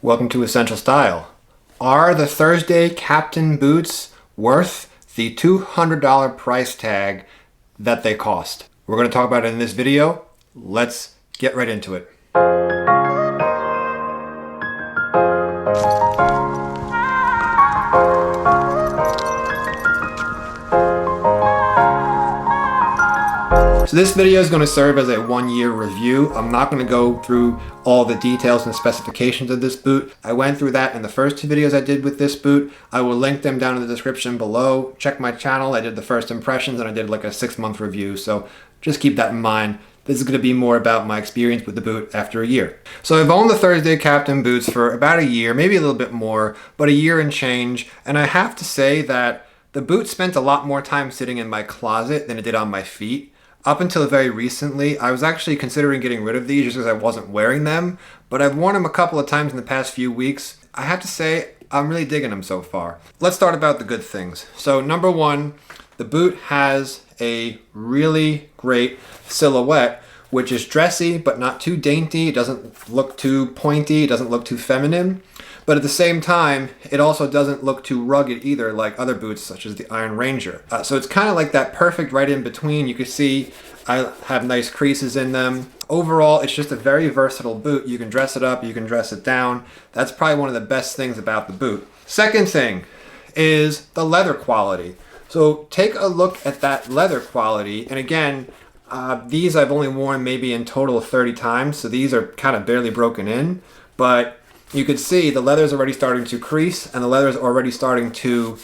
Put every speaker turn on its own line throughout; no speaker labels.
Welcome to Essential Style. Are the Thursday Captain boots worth the $200 price tag that they cost? We're going to talk about it in this video. Let's get right into it. So this video is going to serve as a 1-year review. I'm not going to go through all the details and specifications of this boot. I went through that in the first 2 videos I did with this boot. I will link them down in the description below. Check my channel. I did the first impressions and I did like a 6-month review. So just keep that in mind. This is going to be more about my experience with the boot after a year. So I've owned the Thursday Captain boots for about a year, maybe a little bit more, but a year and change. And I have to say that the boot spent a lot more time sitting in my closet than it did on my feet. Up until very recently, I was actually considering getting rid of these just because I wasn't wearing them, but I've worn them a couple of times in the past few weeks. I have to say, I'm really digging them so far. Let's start about the good things. So number 1, the boot has a really great silhouette, which is dressy, but not too dainty. It doesn't look too pointy. It doesn't look too feminine. But at the same time, it also doesn't look too rugged either, like other boots, such as the Iron Ranger. So it's kind of like that perfect right in between. You can see I have nice creases in them. Overall, it's just a very versatile boot. You can dress it up, you can dress it down. That's probably one of the best things about the boot. Second thing is the leather quality. So take a look at that leather quality. And again, these I've only worn maybe in total 30 times. So these are kind of barely broken in, but you can see the leather is already starting to crease and the leather is already starting to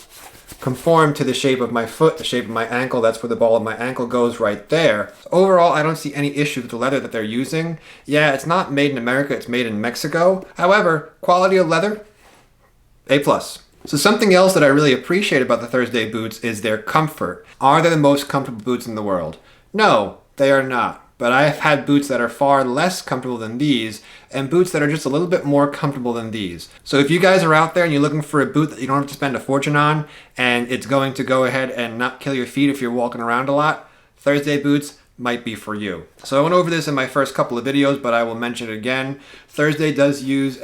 conform to the shape of my foot, the shape of my ankle. That's where the ball of my ankle goes right there. Overall, I don't see any issue with the leather that they're using. Yeah, it's not made in America, it's made in Mexico. However, quality of leather, A+. So something else that I really appreciate about the Thursday boots is their comfort. Are they the most comfortable boots in the world? No, they are not. But I've had boots that are far less comfortable than these, and boots that are just a little bit more comfortable than these. So if you guys are out there and you're looking for a boot that you don't have to spend a fortune on, and it's going to go ahead and not kill your feet if you're walking around a lot, Thursday boots might be for you. So I went over this in my first couple of videos, but I will mention it again. Thursday does use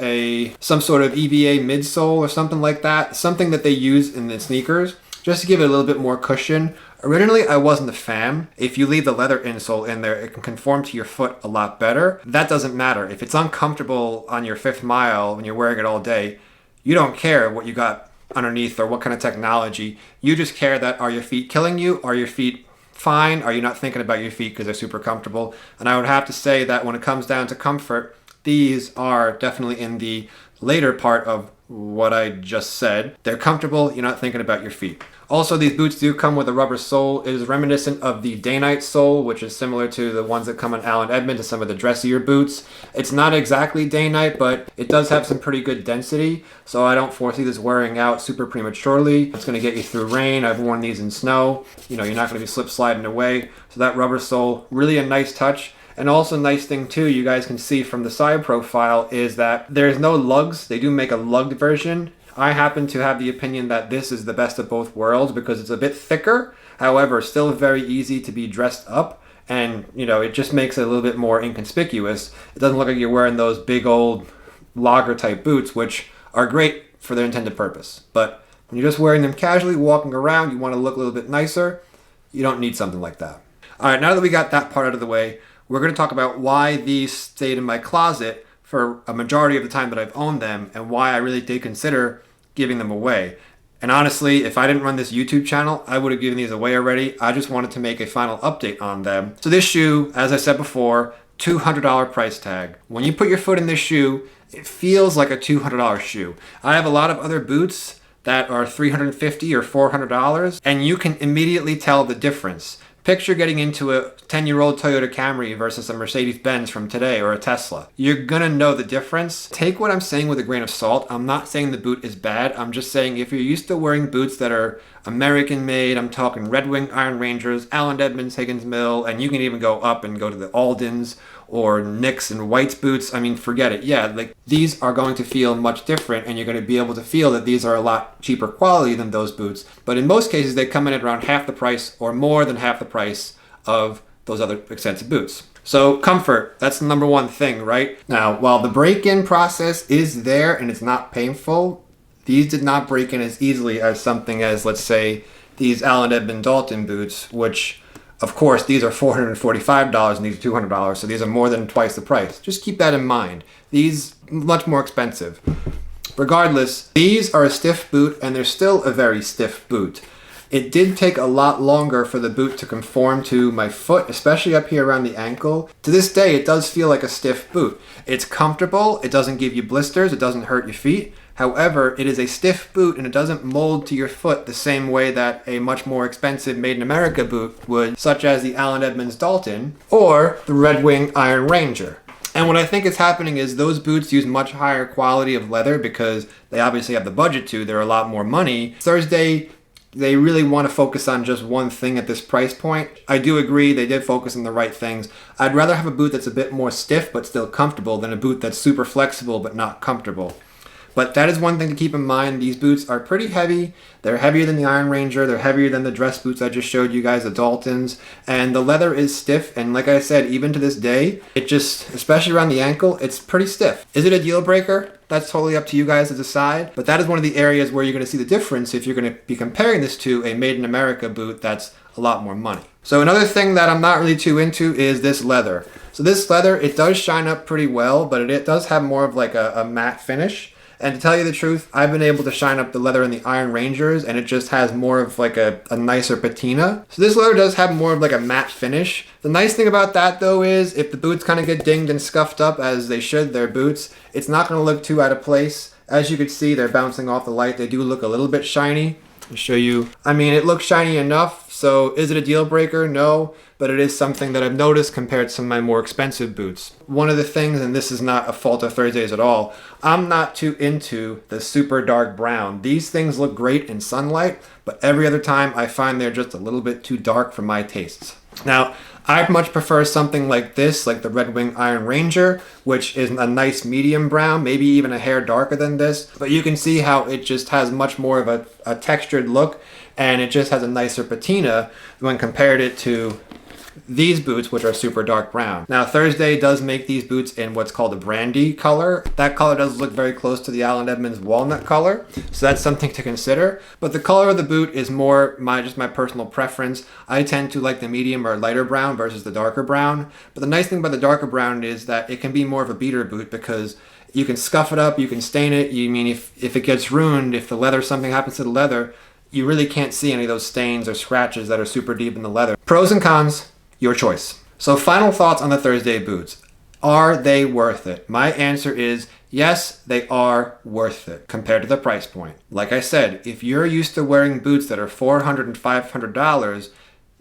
some sort of EVA midsole or something like that, something that they use in the sneakers, just to give it a little bit more cushion. Originally, I wasn't a fan. If you leave the leather insole in there, it can conform to your foot a lot better. That doesn't matter. If it's uncomfortable on your 5th mile when you're wearing it all day, you don't care what you got underneath or what kind of technology. You just care that, are your feet killing you? Are your feet fine? Are you not thinking about your feet because they're super comfortable? And I would have to say that when it comes down to comfort, these are definitely in the later part of what I just said. They're comfortable, you're not thinking about your feet. Also, these boots do come with a rubber sole. It is reminiscent of the Day-Night sole, which is similar to the ones that come on Allen Edmonds and some of the dressier boots. It's not exactly Day-Night, but it does have some pretty good density, so I don't foresee this wearing out super prematurely. It's going to get you through rain. I've worn these in snow. You know, you're not going to be slip sliding away. So that rubber sole, really a nice touch. And also a nice thing too, you guys can see from the side profile, is that there's no lugs. They do make a lugged version. I happen to have the opinion that this is the best of both worlds because it's a bit thicker, however, still very easy to be dressed up. And, you know, it just makes it a little bit more inconspicuous. It doesn't look like you're wearing those big old logger type boots, which are great for their intended purpose. But when you're just wearing them casually, walking around, you want to look a little bit nicer, you don't need something like that. All right, now that we got that part out of the way, we're going to talk about why these stayed in my closet for a majority of the time that I've owned them and why I really did consider giving them away. And honestly, if I didn't run this YouTube channel, I would have given these away already. I just wanted to make a final update on them. So this shoe, as I said before, $200 price tag. When you put your foot in this shoe, it feels like a $200 shoe. I have a lot of other boots that are $350 or $400, and you can immediately tell the difference. Picture getting into a 10-year-old Toyota Camry versus a Mercedes-Benz from today or a Tesla. You're gonna know the difference. Take what I'm saying with a grain of salt. I'm not saying the boot is bad. I'm just saying if you're used to wearing boots that are American made, I'm talking Red Wing Iron Rangers, Allen Edmonds, Higgins Mill, and you can even go up and go to the Aldens or Nicks and White's boots. I mean, forget it. Yeah, like these are going to feel much different and you're going to be able to feel that these are a lot cheaper quality than those boots. But in most cases, they come in at around half the price or more than half the price of those other expensive boots. So comfort, that's the number one thing, right? Now, while the break-in process is there and it's not painful, these did not break in as easily as something as, let's say, these Allen Edmond Dalton boots, which, of course, these are $445 and these are $200, so these are more than twice the price. Just keep that in mind. These, much more expensive. Regardless, these are a stiff boot and they're still a very stiff boot. It did take a lot longer for the boot to conform to my foot, especially up here around the ankle. To this day, it does feel like a stiff boot. It's comfortable, it doesn't give you blisters, it doesn't hurt your feet. However, it is a stiff boot and it doesn't mold to your foot the same way that a much more expensive Made in America boot would, such as the Allen Edmonds Dalton or the Red Wing Iron Ranger. And what I think is happening is those boots use much higher quality of leather because they obviously have the budget to. They're a lot more money. Thursday, they really want to focus on just one thing at this price point. I do agree they did focus on the right things. I'd rather have a boot that's a bit more stiff but still comfortable than a boot that's super flexible but not comfortable. But that is one thing to keep in mind. These boots are pretty heavy. They're heavier than the Iron Ranger. They're heavier than the dress boots I just showed you guys, the Daltons. And the leather is stiff. And like I said, even to this day, it just, especially around the ankle, it's pretty stiff. Is it a deal breaker? That's totally up to you guys to decide. But that is one of the areas where you're going to see the difference if you're going to be comparing this to a Made in America boot that's a lot more money. So another thing that I'm not really too into is this leather. So this leather, it does shine up pretty well, but it does have more of like a matte finish. And to tell you the truth, I've been able to shine up the leather in the Iron Rangers and it just has more of like a nicer patina. So this leather does have more of like a matte finish. The nice thing about that though is if the boots kind of get dinged and scuffed up as they should, their boots, it's not going to look too out of place. As you can see, they're bouncing off the light. They do look a little bit shiny. I'll show you. I mean, it looks shiny enough. So is it a deal breaker? No, but it is something that I've noticed compared to some of my more expensive boots. One of the things, and this is not a fault of Thursdays at all, I'm not too into the super dark brown. These things look great in sunlight, but every other time I find they're just a little bit too dark for my tastes. Now, I much prefer something like this, like the Red Wing Iron Ranger, which is a nice medium brown, maybe even a hair darker than this. But you can see how it just has much more of a textured look, and it just has a nicer patina when compared it to these boots, which are super dark brown. Now, Thursday does make these boots in what's called a brandy color. That color does look very close to the Allen Edmonds walnut color, so that's something to consider. But the color of the boot is more just my personal preference. I tend to like the medium or lighter brown versus the darker brown. But the nice thing about the darker brown is that it can be more of a beater boot because you can scuff it up, you can stain it. You mean if it gets ruined, if the leather, something happens to the leather, you really can't see any of those stains or scratches that are super deep in the leather. Pros and cons, your choice. So final thoughts on the Thursday boots. Are they worth it? My answer is yes, they are worth it compared to the price point. Like I said, if you're used to wearing boots that are $400 and $500,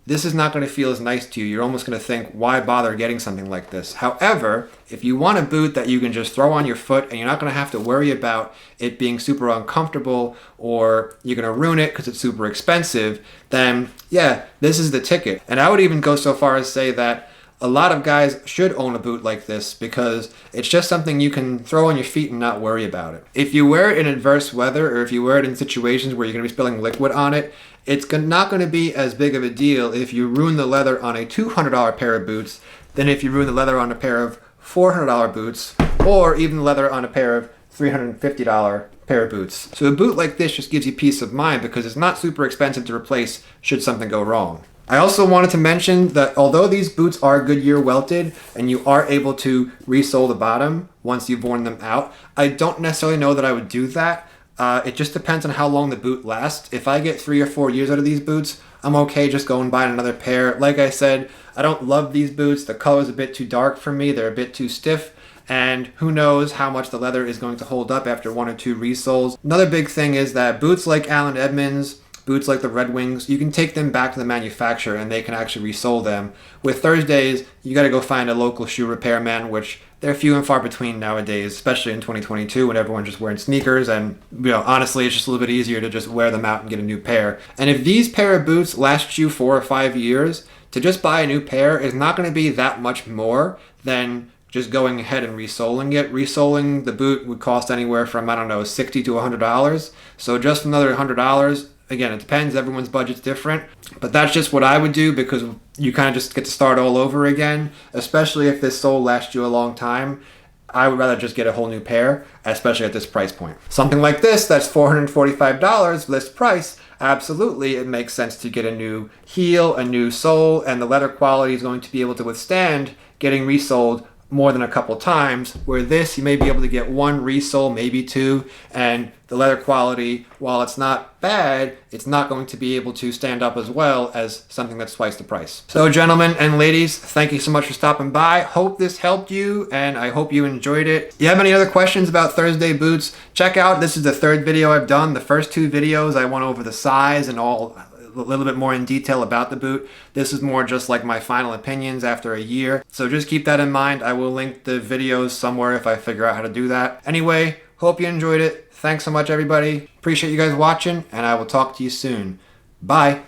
this is not going to feel as nice to you. You're almost going to think, why bother getting something like this? However, if you want a boot that you can just throw on your foot and you're not going to have to worry about it being super uncomfortable or you're going to ruin it because it's super expensive, then yeah, this is the ticket. And I would even go so far as say that a lot of guys should own a boot like this because it's just something you can throw on your feet and not worry about it. If you wear it in adverse weather or if you wear it in situations where you're going to be spilling liquid on it, it's not going to be as big of a deal if you ruin the leather on a $200 pair of boots than if you ruin the leather on a pair of $400 boots or even the leather on a pair of $350 pair of boots. So a boot like this just gives you peace of mind because it's not super expensive to replace should something go wrong. I also wanted to mention that although these boots are Goodyear welted and you are able to resole the bottom once you've worn them out, I don't necessarily know that I would do that. It just depends on how long the boot lasts. If I get 3 or 4 years out of these boots, I'm okay just going buying another pair. Like I said, I don't love these boots. The color's a bit too dark for me. They're a bit too stiff. And who knows how much the leather is going to hold up after 1 or 2 resoles. Another big thing is that boots like Allen Edmonds, boots like the Red Wings, you can take them back to the manufacturer and they can actually resole them. With Thursdays, you got to go find a local shoe repairman, which they're few and far between nowadays, especially in 2022 when everyone's just wearing sneakers and, honestly, it's just a little bit easier to just wear them out and get a new pair. And if these pair of boots last you 4 or 5 years, to just buy a new pair is not going to be that much more than just going ahead and resoling it. Resoling the boot would cost anywhere from, $60 to $100. So just another $100, Again, it depends. Everyone's budget's different. But that's just what I would do, because you kind of just get to start all over again, especially if this sole lasts you a long time. I would rather just get a whole new pair, especially at this price point. Something like this, that's $445 list price. Absolutely, it makes sense to get a new heel, a new sole, and the leather quality is going to be able to withstand getting resoled more than a couple times, where this, you may be able to get one resole, maybe two, and the leather quality, while it's not bad, it's not going to be able to stand up as well as something that's twice the price. So gentlemen and ladies, thank you so much for stopping by. Hope this helped you, and I hope you enjoyed it. If you have any other questions about Thursday boots, check out, this is the third video I've done. The first two videos I went over the size and all a little bit more in detail about the boot. This is more just like my final opinions after a year. So just keep that in mind. I will link the videos somewhere if I figure out how to do that. Anyway, hope you enjoyed it. Thanks so much, everybody. Appreciate you guys watching, and I will talk to you soon. Bye.